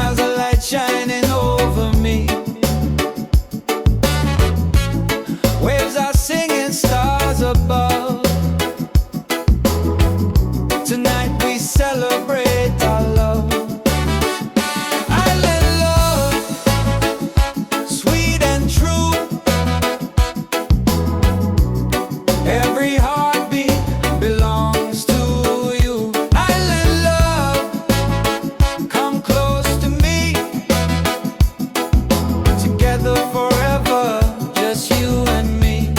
miles of light shining over me. Waves are singing, stars above. Tonight we celebrate our love. Island love, sweet and true. Every heartbeat belongs to you. Island love, come close to me. Together forever, just you and me.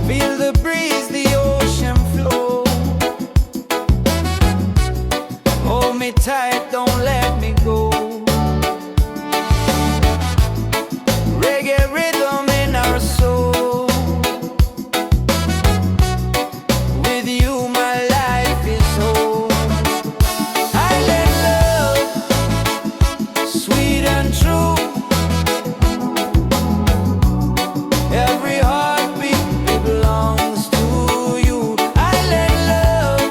Feel the breeze, the ocean flow. Hold me tight, don't let me go. Reggae rhythm in our soul. With you my life is whole. Island love, sweet and true. Every heartbeat belongs to you. Island love,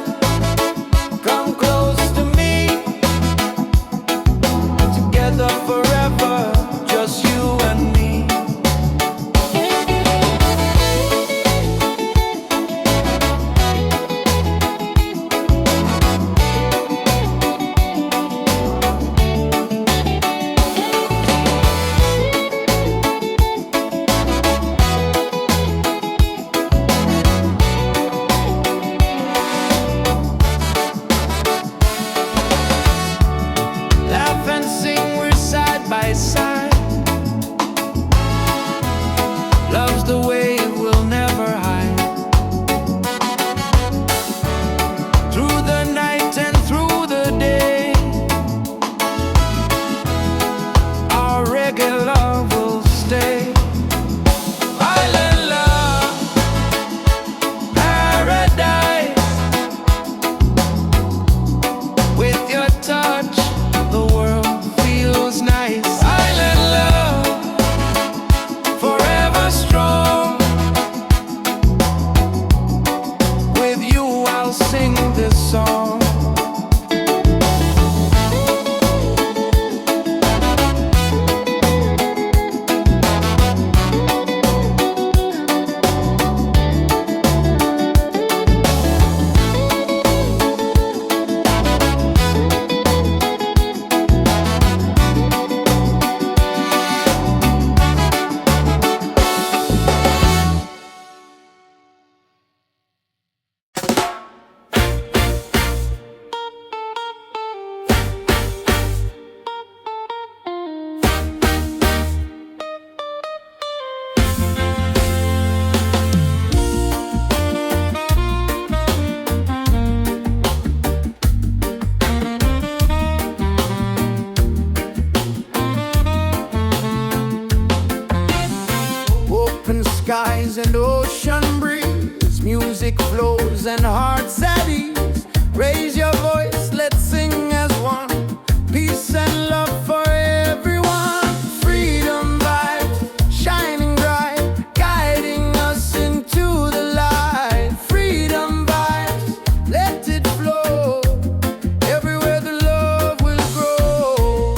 come close to me. Together forever, just you and me. Laugh and sing, we're side by side. Love's the way we'll never hide. Through the night and through the day, our reggae love will stay. Island love, paradise. With your touch, the world feels nice. Island love, forever strong. With you I'll sing this song. Open skies and ocean breeze, music flows and hearts at ease. Raise your voice, let's sing as one. Peace and love for everyone. Freedom vibes, shining bright, guiding us into the light. Freedom vibes, let it flow. Everywhere the love will grow.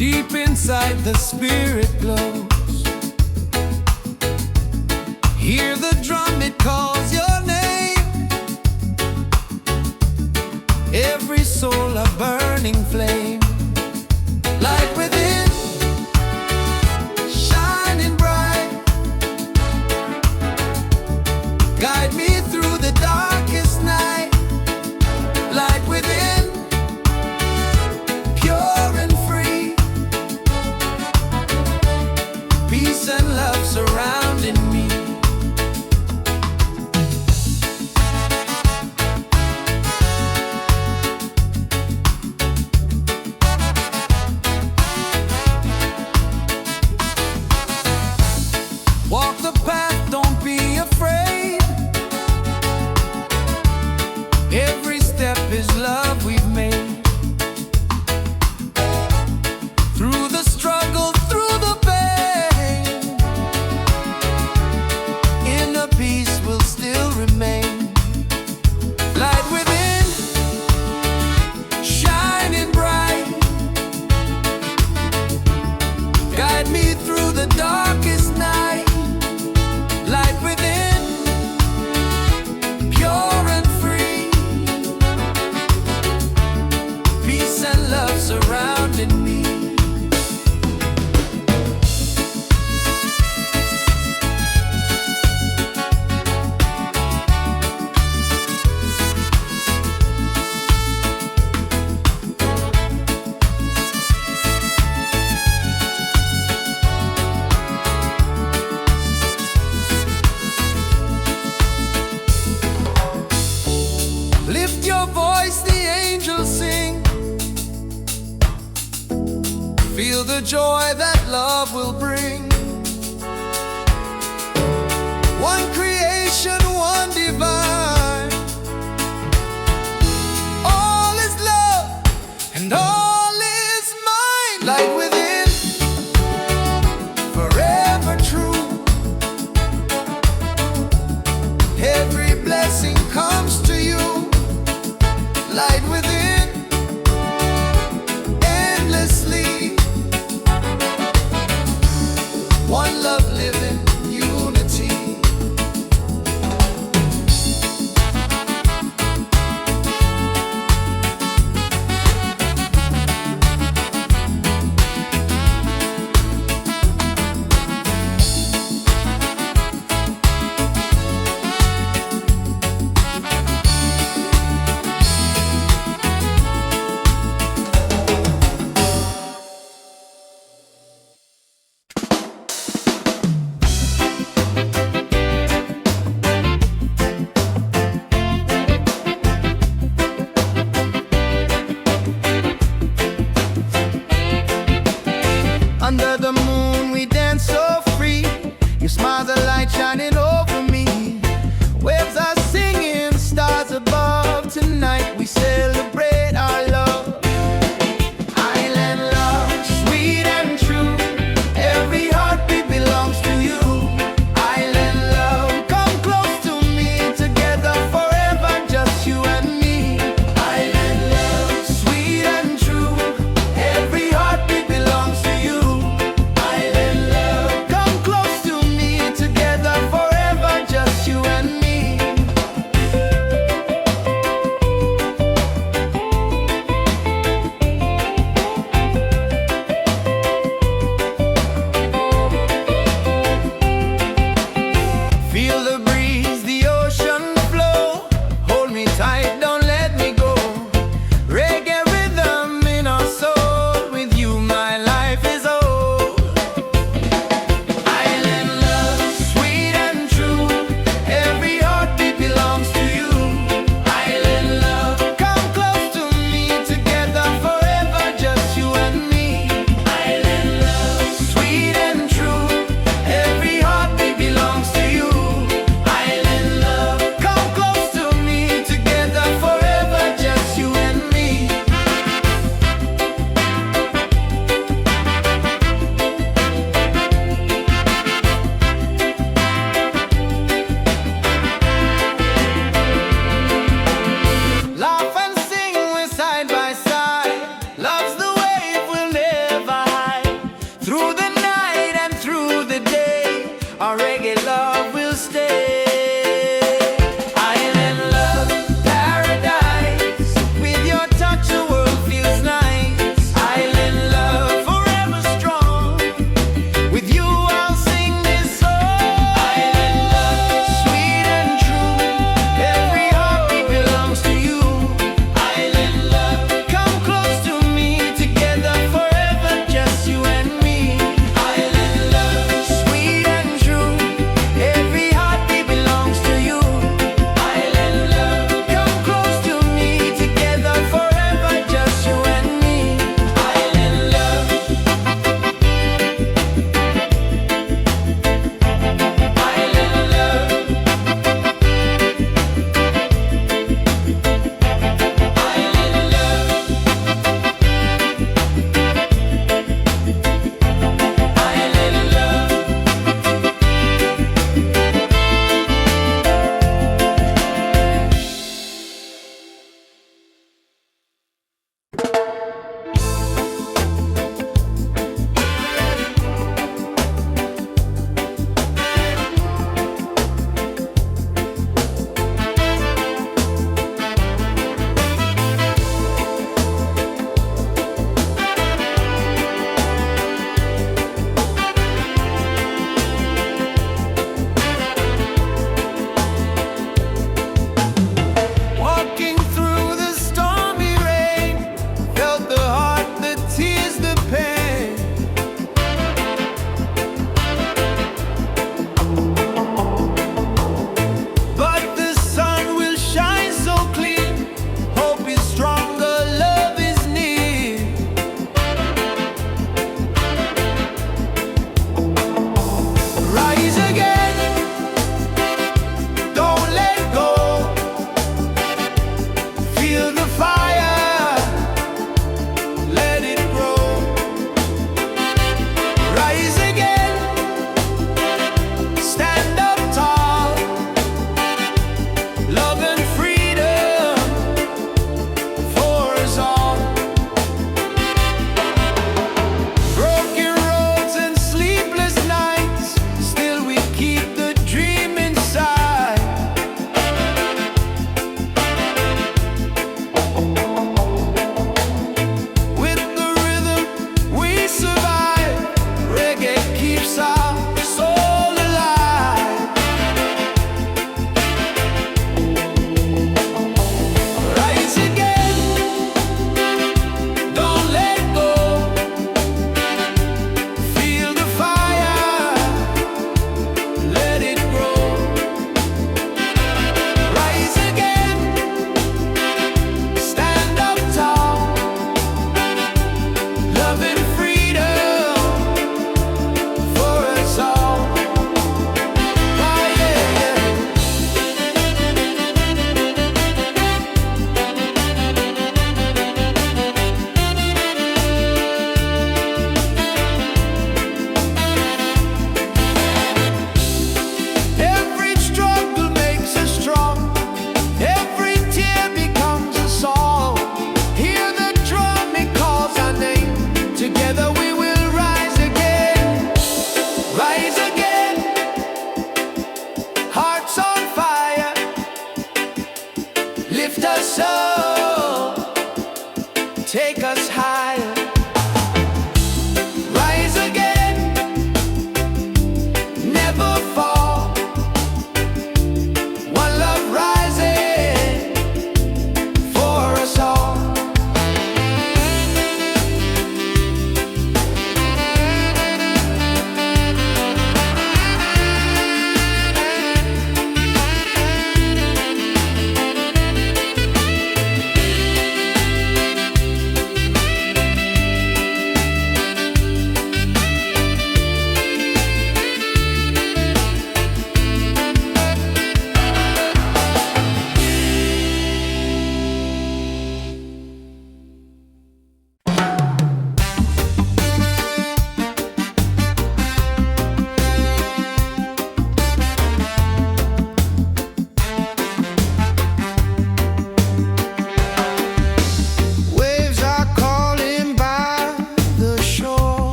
Deep inside the spirit glows. Hear the drum, it calls your name. Every soul a burning flame. Light within, shining bright. Guide me through the darkest night. Light within, pure and free. Peace and love surrounding me. Walk the path, don't be afraid. Every step is love we've made. Through the struggle, through the pain, inner peace will still remain. Light within, shining bright. Guide me through the darkest night. Light within, pure and free. Peace and love surrounding me. Lift your voice, the angels sing. Feel the joy that love will bring. One creation, one divine. All is love and all is mine. Light within, forever true. Every blessing comes to you. Light within, endlessly. One love living, unity.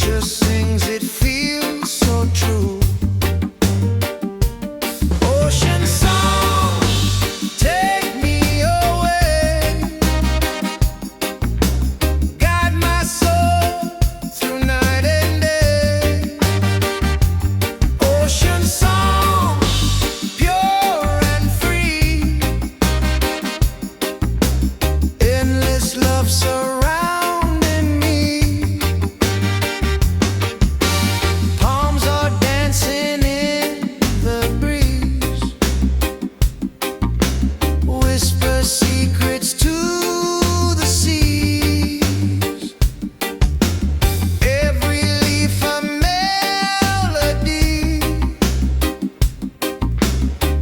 Nature sings, it feels so true. Ocean song, take me away. Guide my soul through night and day. Ocean song, pure and free. Endless love surrounding me. Palms are dancing in the breeze. Whisper secrets to the seas. Every leaf a melody.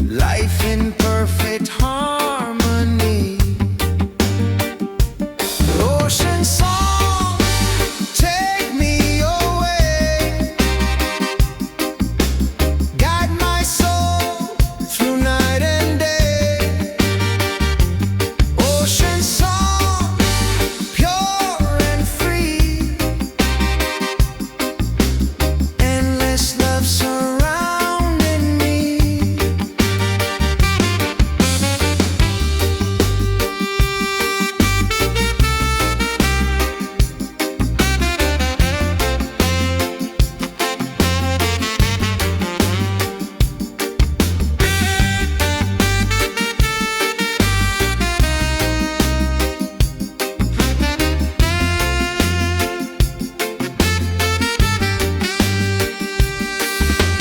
Life in perfect harmony. Ocean song, take me away. Guide my soul through night and day. Ocean song, pure and free. Endless love surrounding me.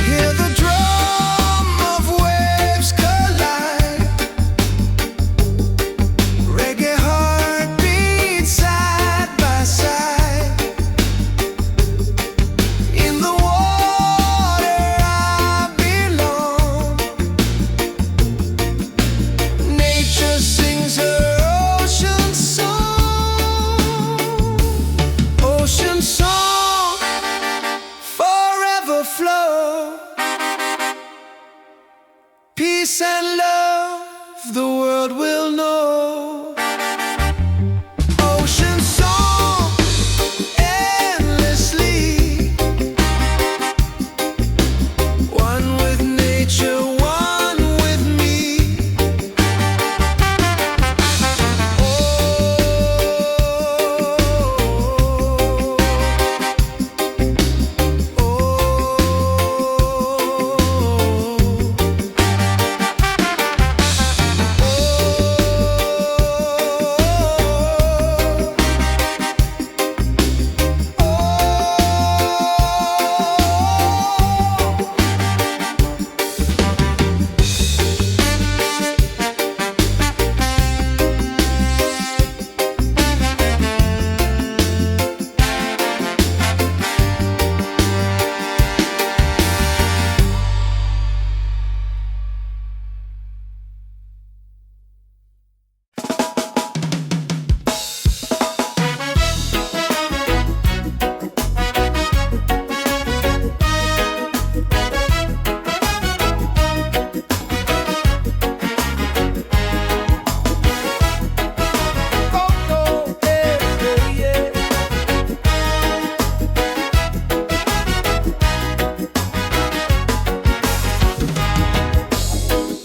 Hear the drum of waves collide. Reggae heartbeats side by side. In the water I belong. Nature sings her ocean song. Ocean song, forever flow. Peace and love the world will know. Ocean song, endlessly. One with nature, one with me.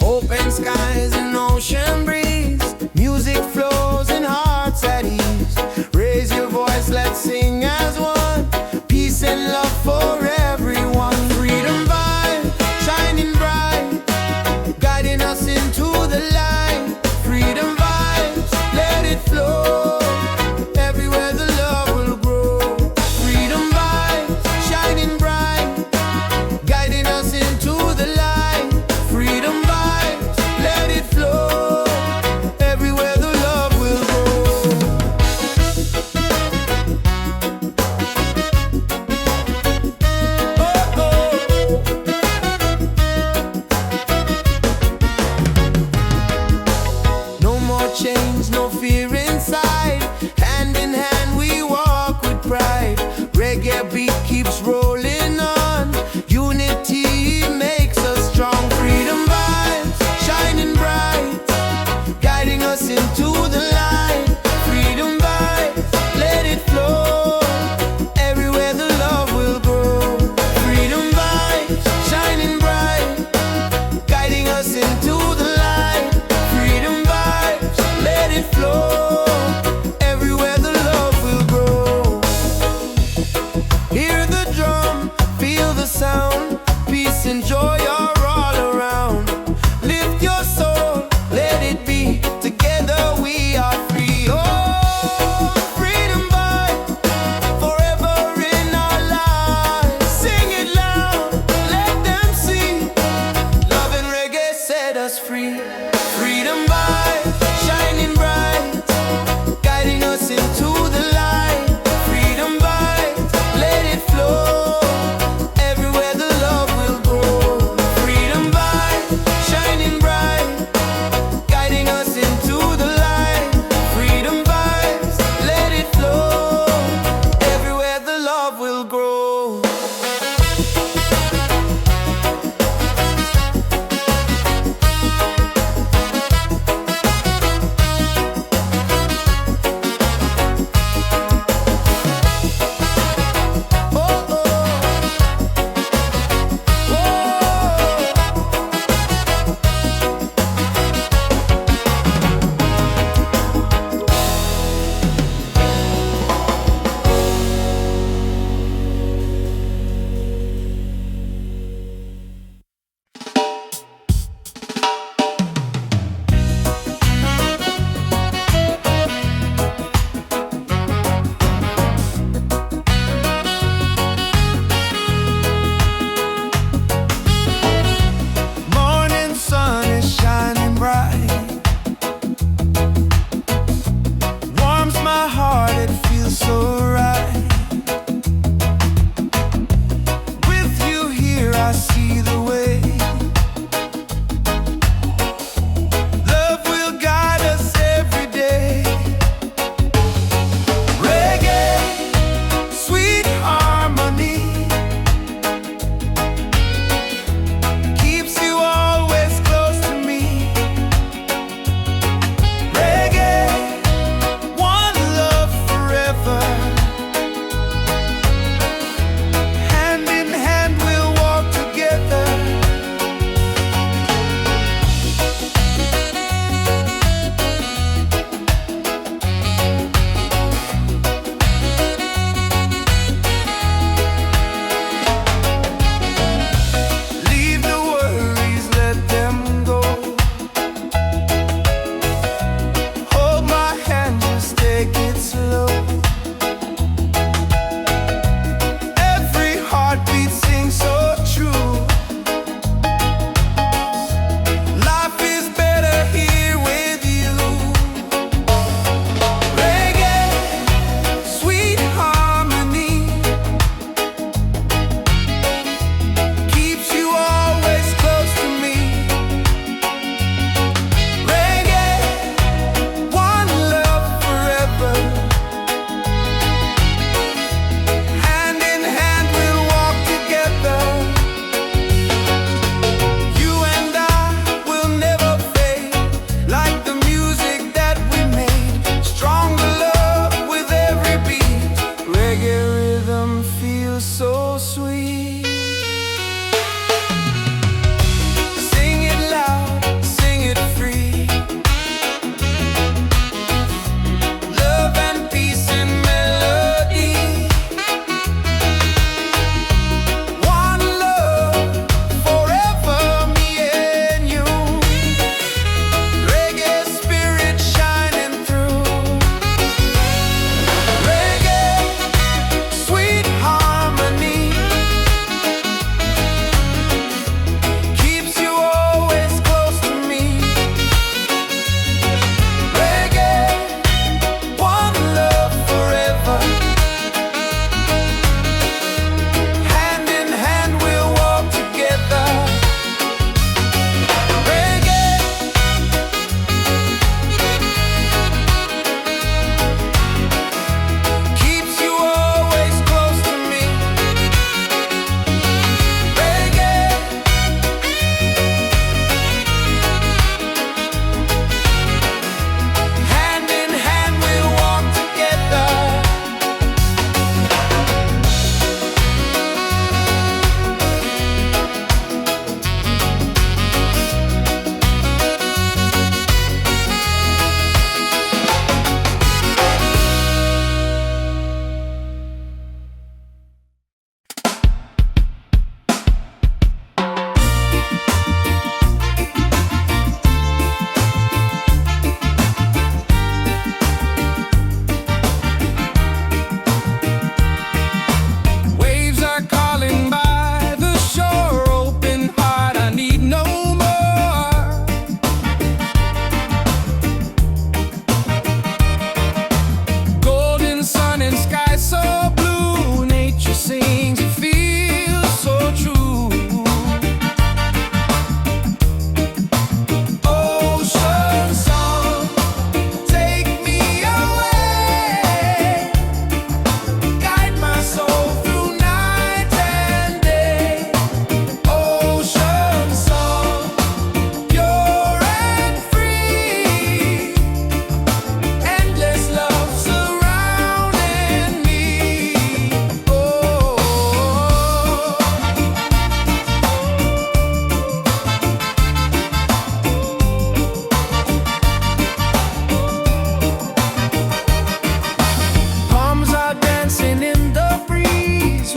Open skies and ocean breeze. Music flows in hearts at ease. Raise your voice, let's sing as one. Peace and love for everyone. Freedom vibe, shining bright, guiding us into the light. Freedom vibes, let it flow. Everywhere the love will grow. Freedom vibes, shining bright, guiding us into the light. Freedom vibes, let it flow. Everywhere the love will grow.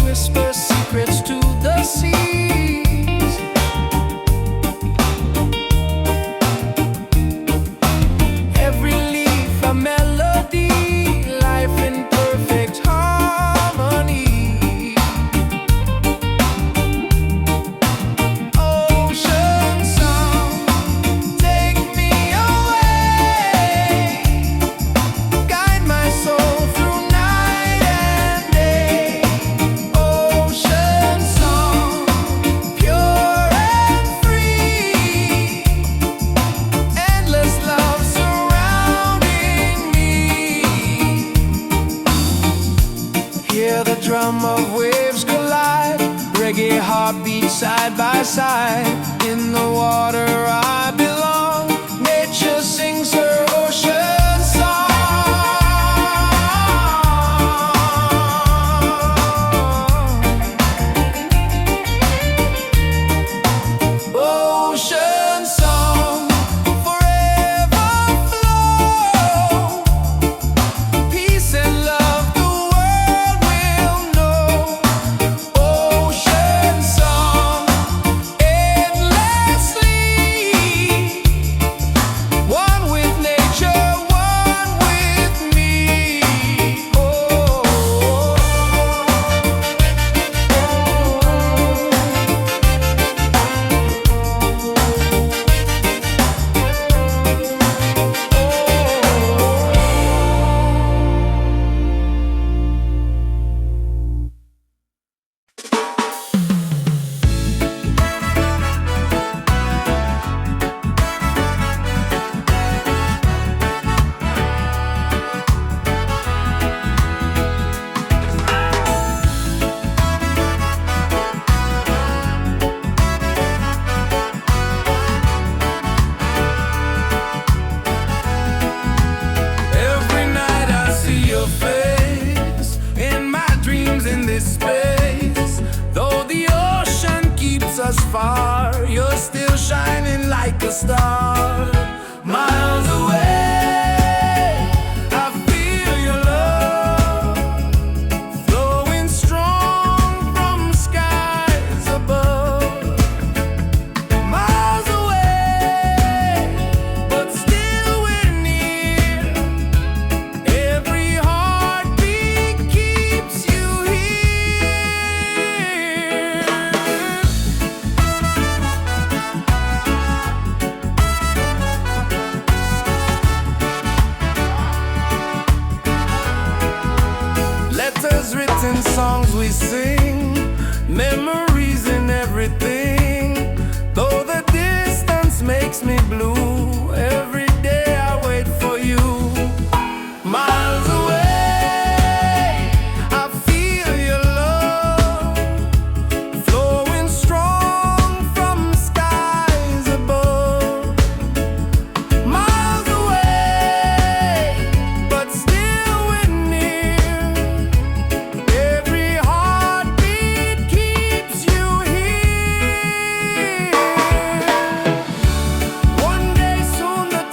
whisper secrets to the seas. Every leaf a melody, life in perfect harmony. Ocean song, take me away, guide my soul through night and day. Ocean song, pure and free, endless love surrounding me. Hear the drum of waves collide, reggae heartbeat side by side. In the water I belong, nature sings her ocean song. Ocean song, forever flow, peace and love the world will know. Ocean song, endlessly, one with nature, one with me. Every night I see your face in my dreams in this space. Though the ocean keeps us far, you're still shining like a star. Miles away, I feel your love flowing strong from skies above. Miles away, but still we're near. Every heartbeat keeps you here. Letters written, songs we sing, memories in everything. Though the distance makes me blue, every day I wait for you. Miles away, I feel your love flowing strong from skies above. Miles away, but still we're near. Every heartbeat keeps you here. One day soon the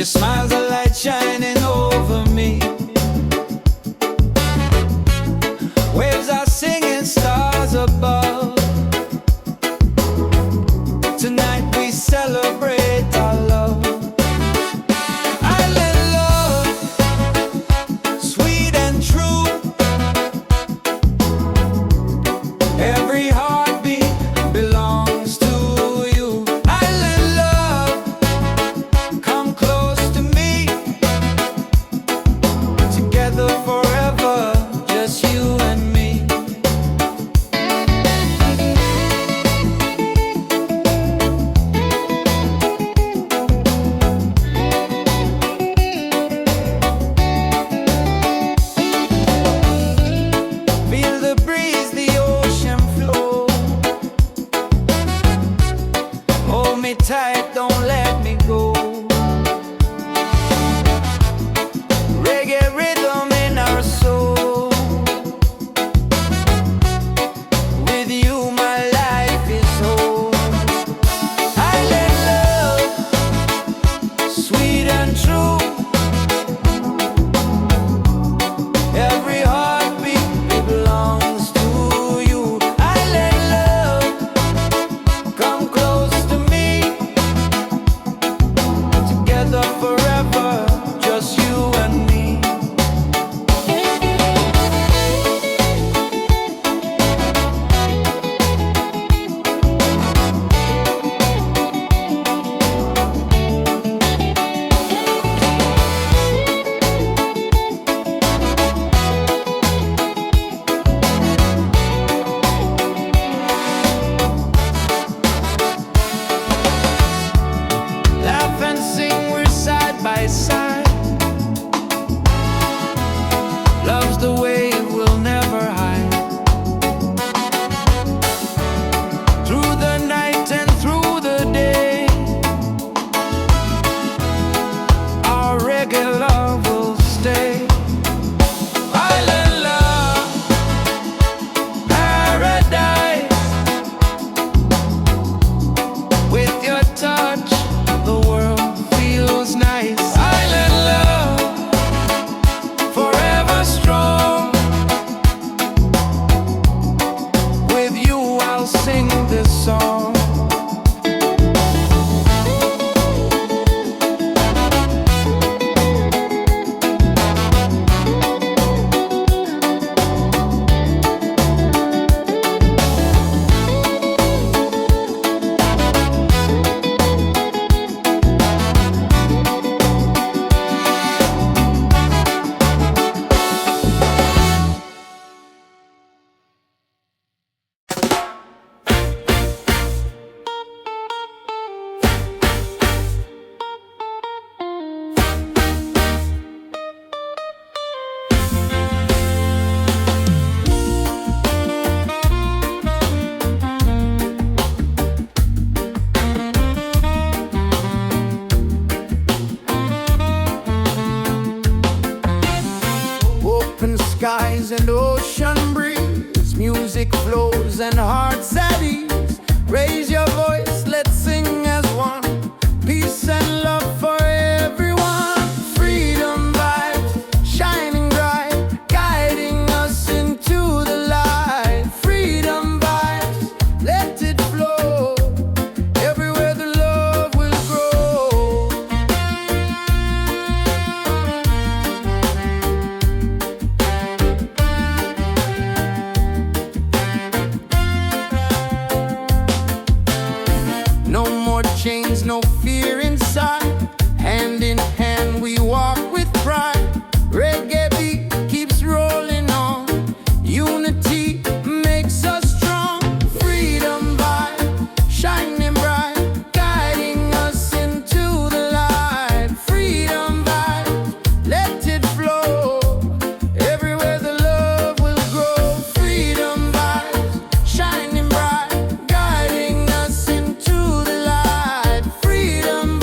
Your smile's a light shining over me. Waves are singing, stars above. Tonight we celebrate our love. Island love, sweet and true. Every heartbeat belongs to you. Island love, come close to me. Together forever, just you and me. Feel the breeze, the ocean flow. Hold me tight, don't let me go. Reggae rhythm in our soul. With you my life is whole. Island love, sweet and true. Every heartbeat belongs to you. Island love, come close to me. Together forever, just you and me. Laugh and sing, we're side by side. Love's the way we'll never hide. Through the night and through the day, our reggae love will stay. Island love, paradise. With your touch, the world feels nice. Island love, forever strong. With you I'll sing this song. Open skies and ocean breeze, music flows and hearts at ease. Raise your voice, let's sing as one. Peace and love for everyone. Freedom vibes, shining bright, guiding us into the light. Freedom vibes, let it flow. Everywhere the love will grow. No more chains, no fear inside. Hand in hand we walk with pride. Reggae beat keeps rolling on. Unity makes us strong. Freedom vibe, shining bright, guiding us into the light. Freedom vibe, let it flow. Everywhere the love will grow. Freedom vibes, shining bright, guiding us into the light. Freedom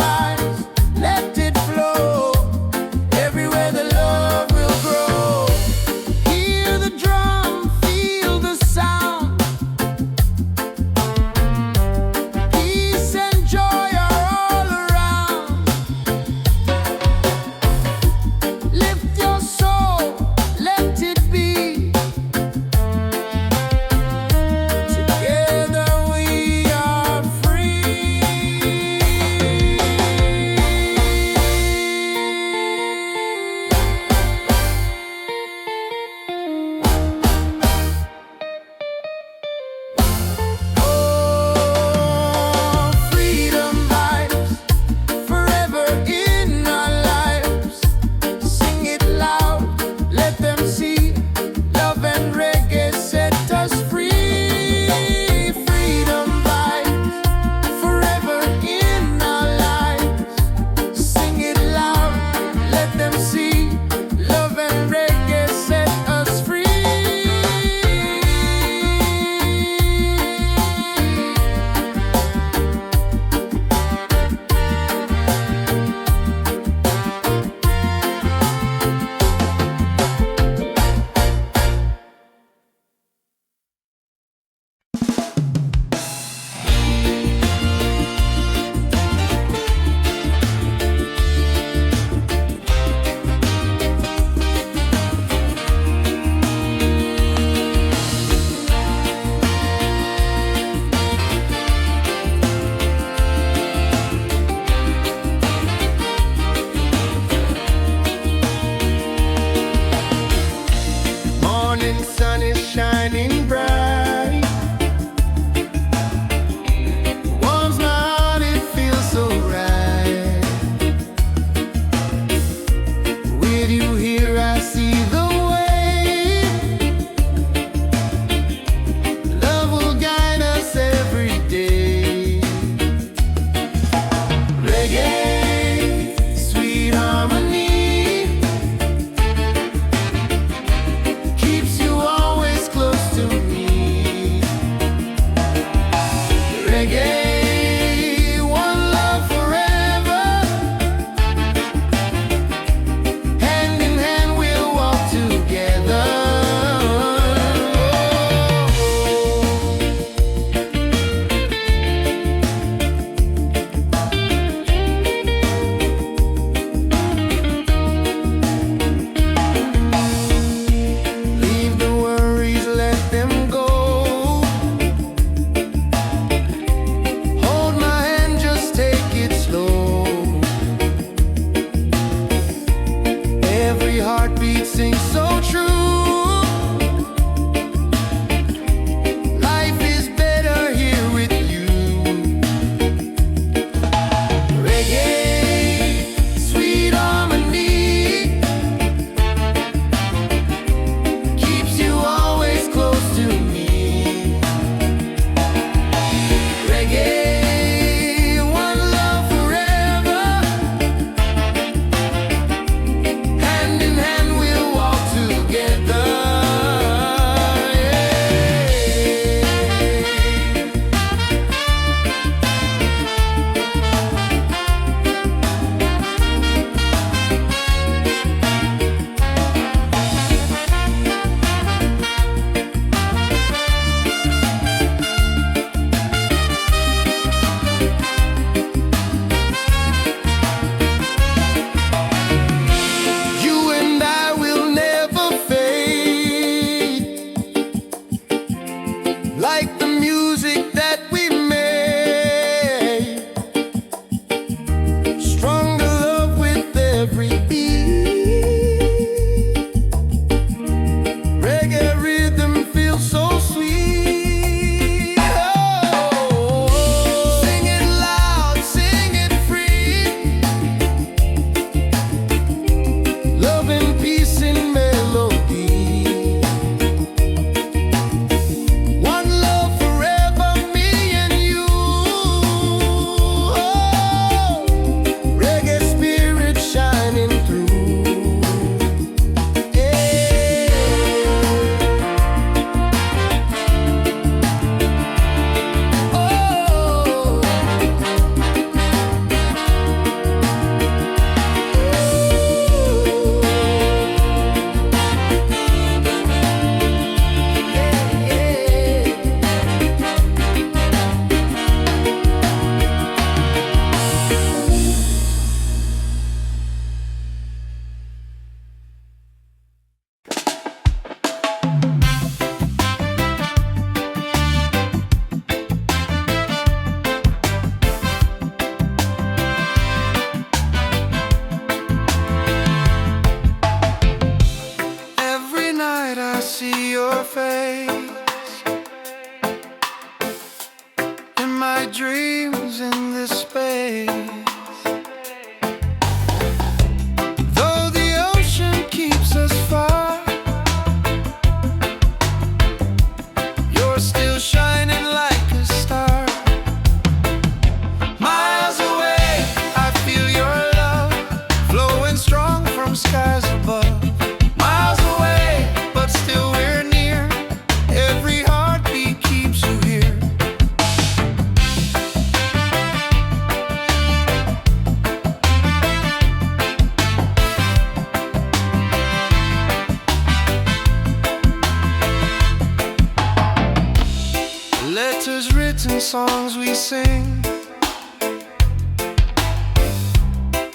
songs we sing,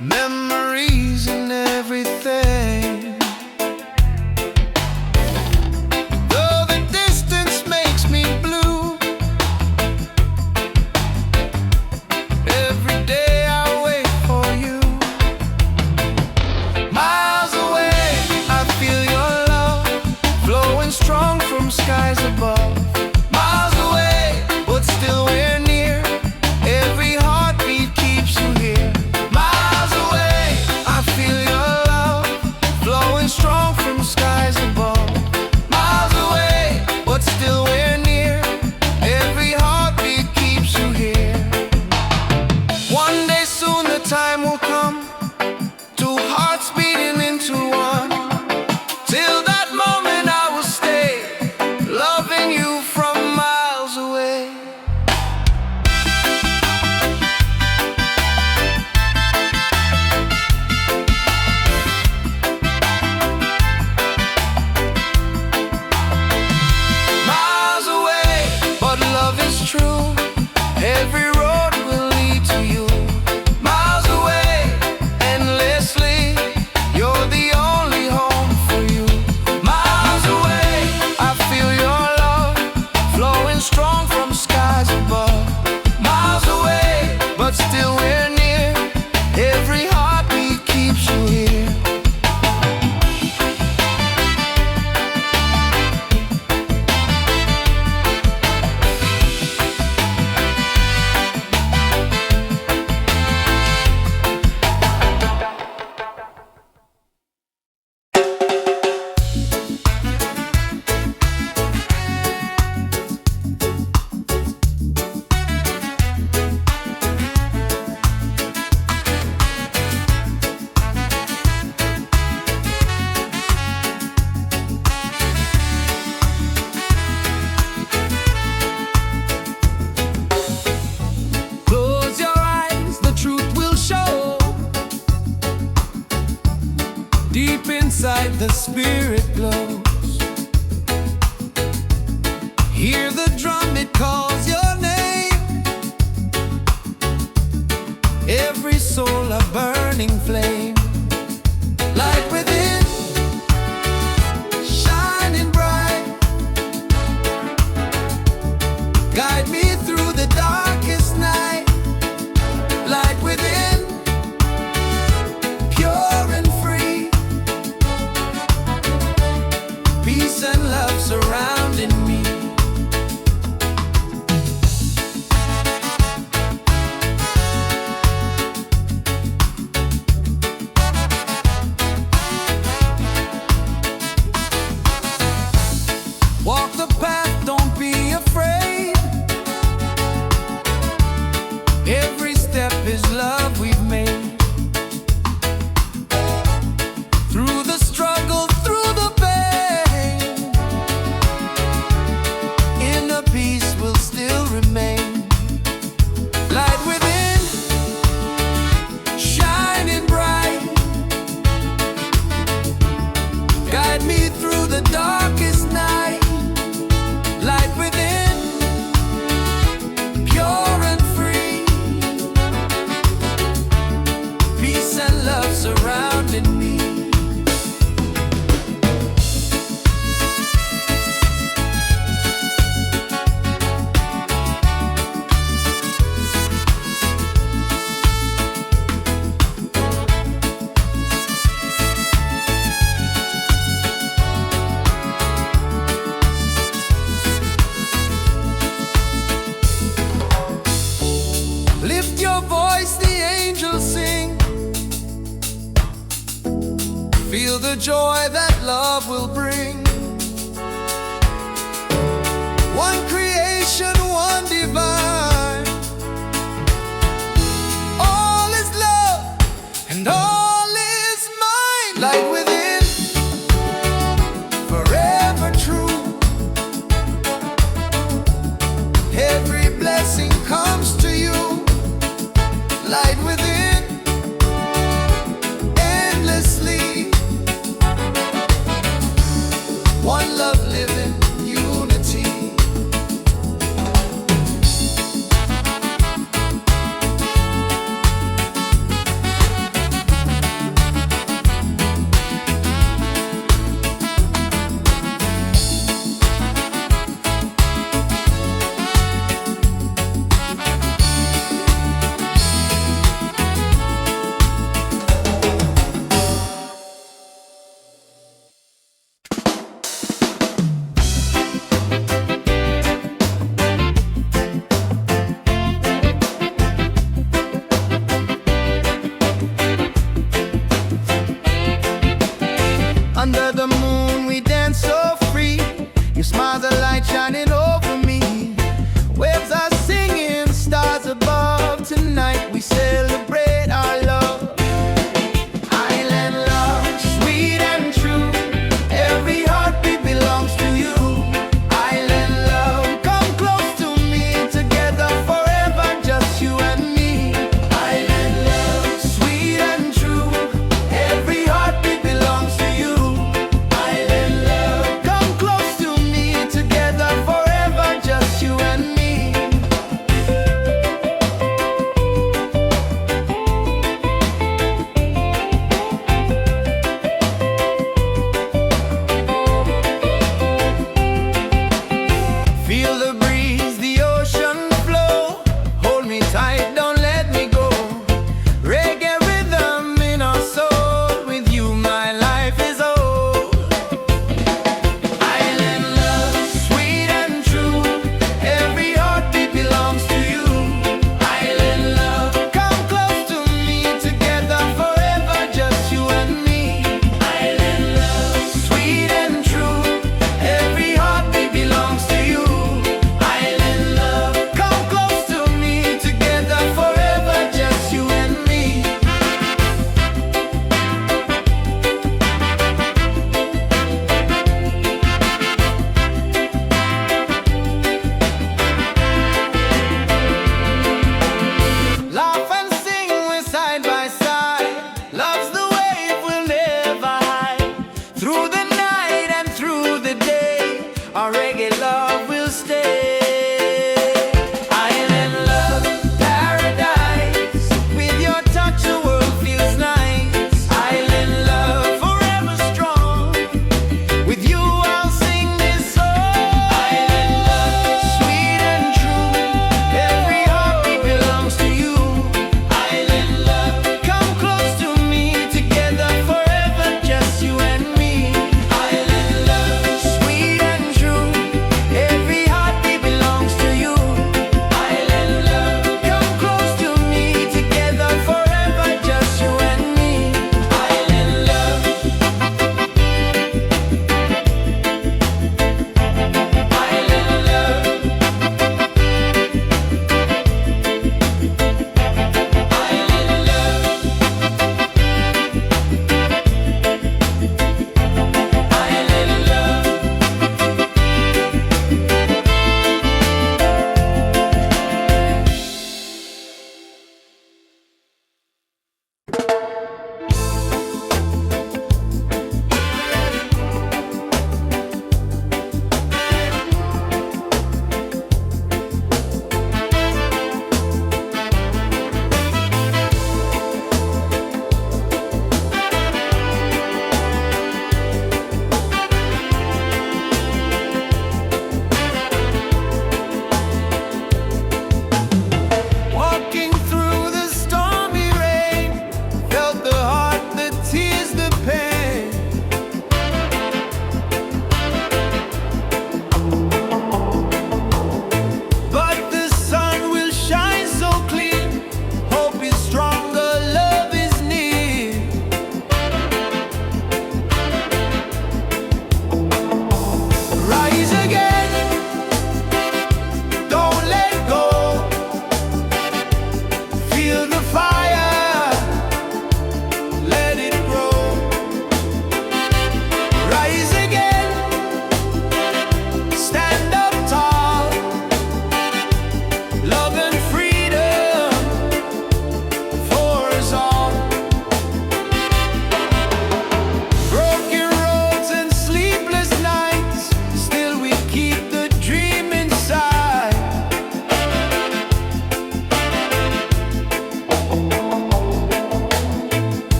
memories and everything. Though the distance makes me blue, every day I wait for you. Miles away, I feel your love flowing strong from skies above. Miles away, but still we're near. Every heartbeat keeps you here. Miles away, I feel your love flowing strong from skies above. Miles away, but still we're near. Every heartbeat keeps you here. One day soon the time will come, two hearts beating into one. Till that moment I will stay, loving you from miles away. Miles away, but love is true. Every road will lead to you. Miles away, endlessly, you're the only home for you. Miles away, I feel your love flowing strong from skies above. Miles away, but still we're near. Every heartbeat keeps you here. Close your eyes, the truth will show. Deep inside the spirit glows. Hear the drum, it calls your name. Every soul a burning flame. Light within, shining bright. Guide me through the darkest night. Light within, pure and free. Peace and love surrounding me. Walk the path, don't be afraid. Every step is love we've made. Through the struggle, through the pain, inner peace will still remain. Light within, shining bright. Guide me through the darkest night. Light within, pure and free. Peace and love surrounding me. Lift your voice, the angels sing. Feel the joy that love will bring. One creation, one divine. All is love and all is mine. Light within, forever true. Every blessing comes to you. Light within, endlessly. One love living, unity.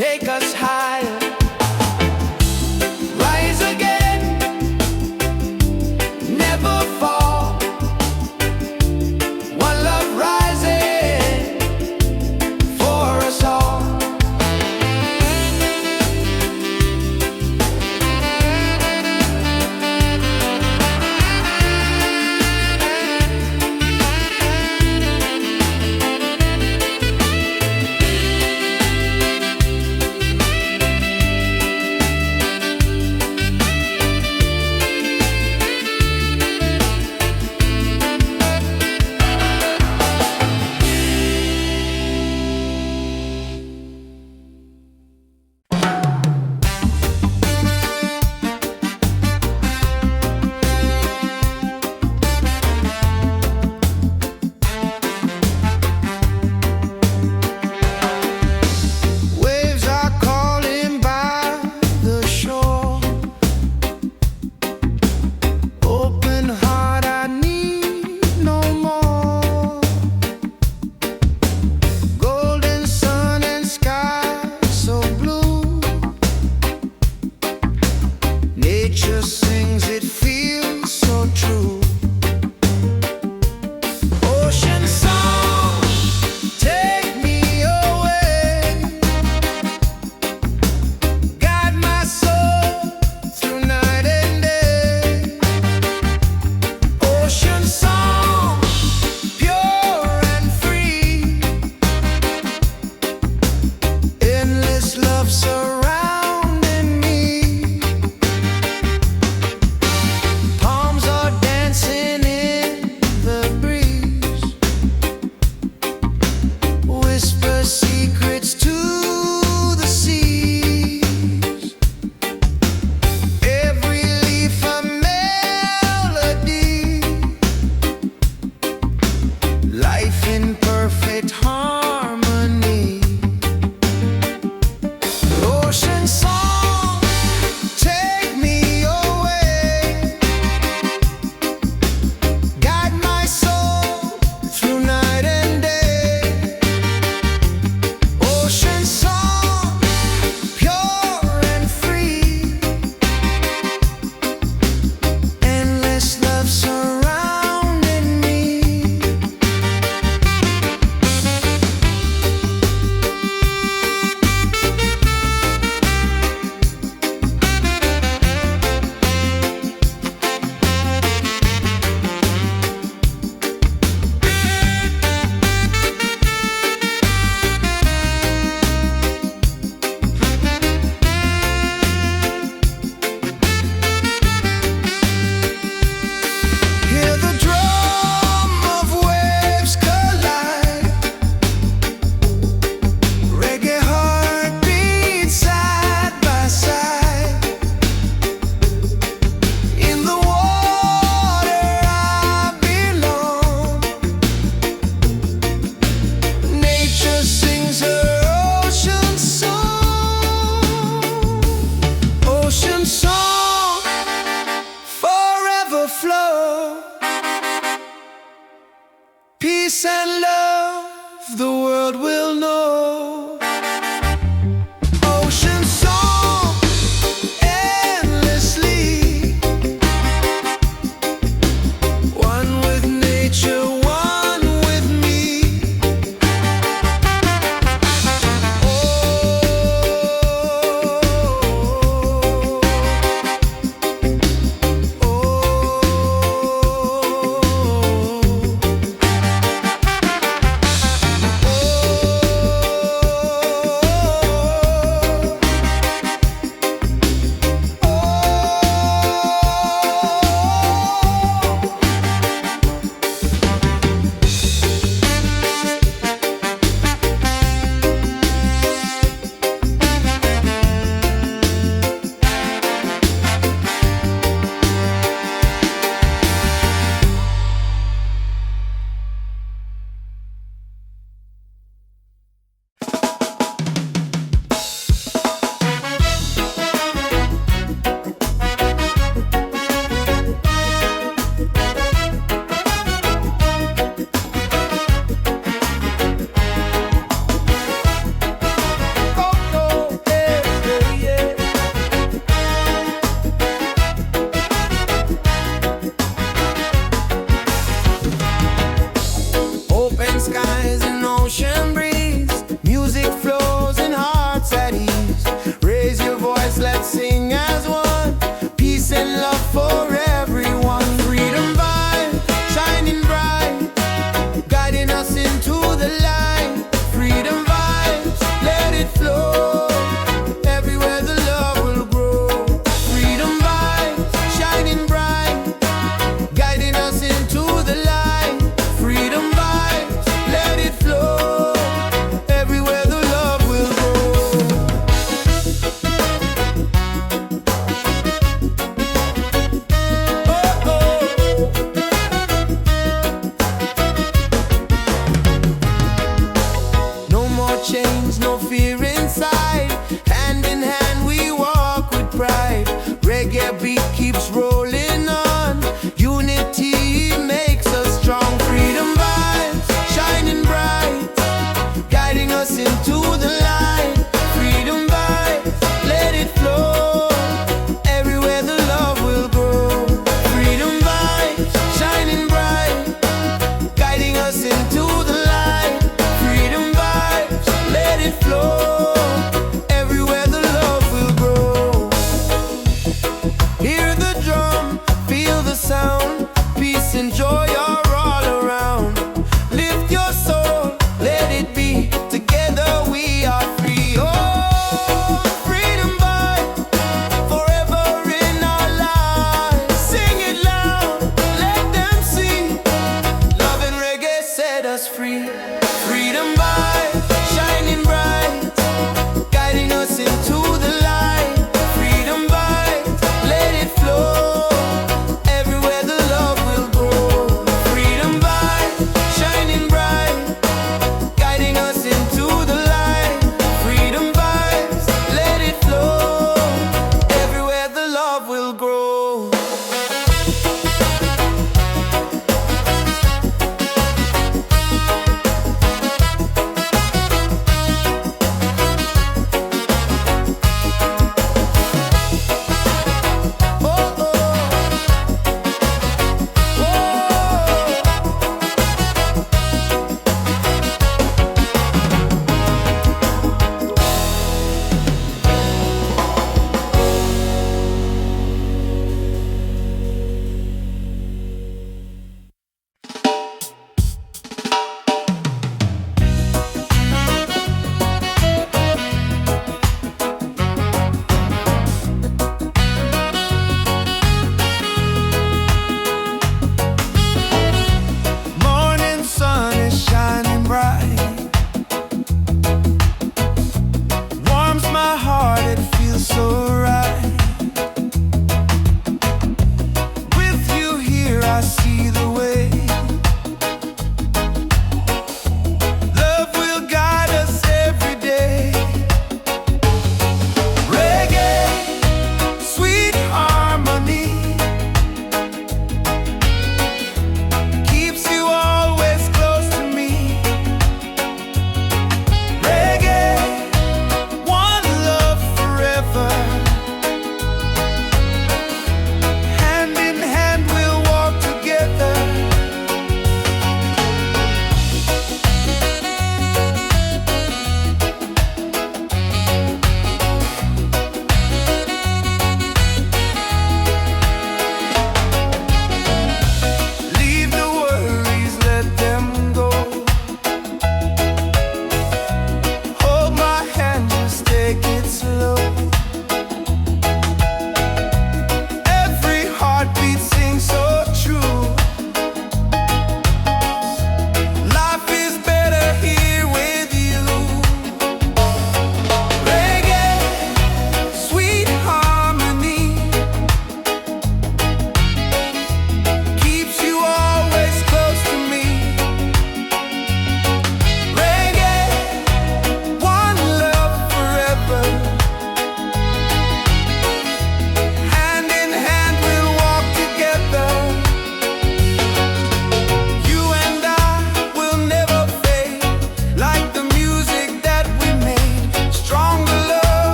take us higher. Rise again, never fall. One love rising for us all.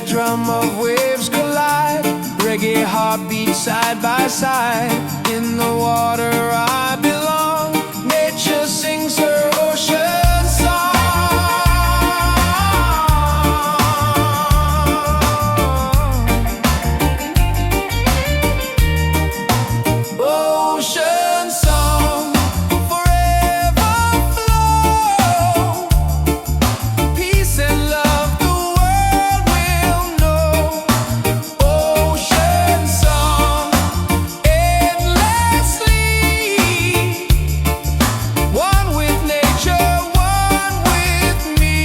drum of waves collide, reggae heartbeat side by side. In the water I belong, nature sings her ocean song. Ocean song, forever flow. Peace and love the world will know. Ocean song, endlessly. One with nature, one with me.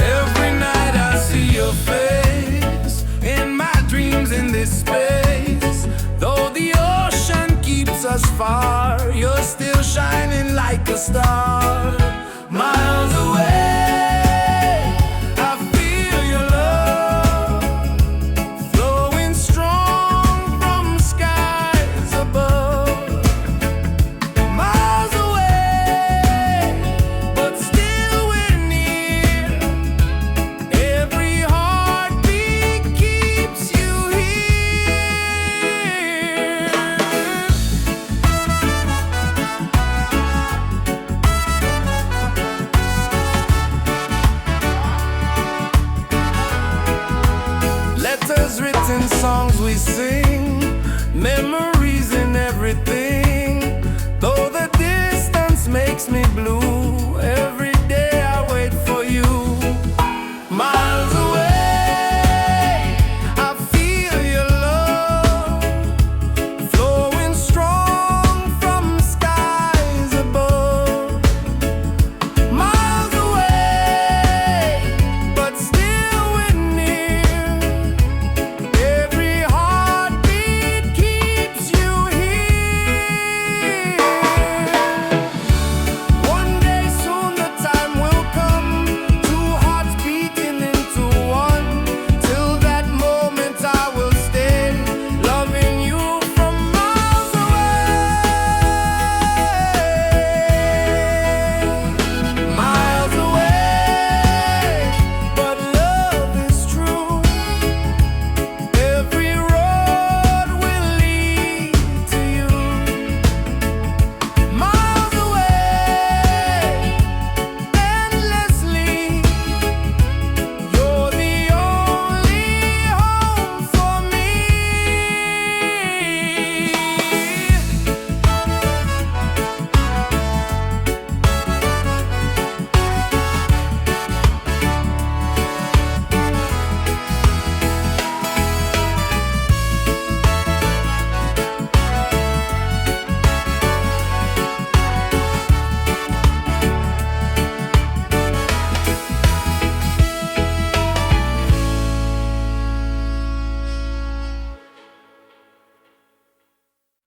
Every night I see your face in my dreams in this space. Though the ocean keeps us far, you're still shining like a star. Miles away, I feel your love flowing strong from skies above. Miles away, but still we're near. Every heartbeat keeps you here. Letters written, songs we sing, memories in everything. Though the distance makes me blue,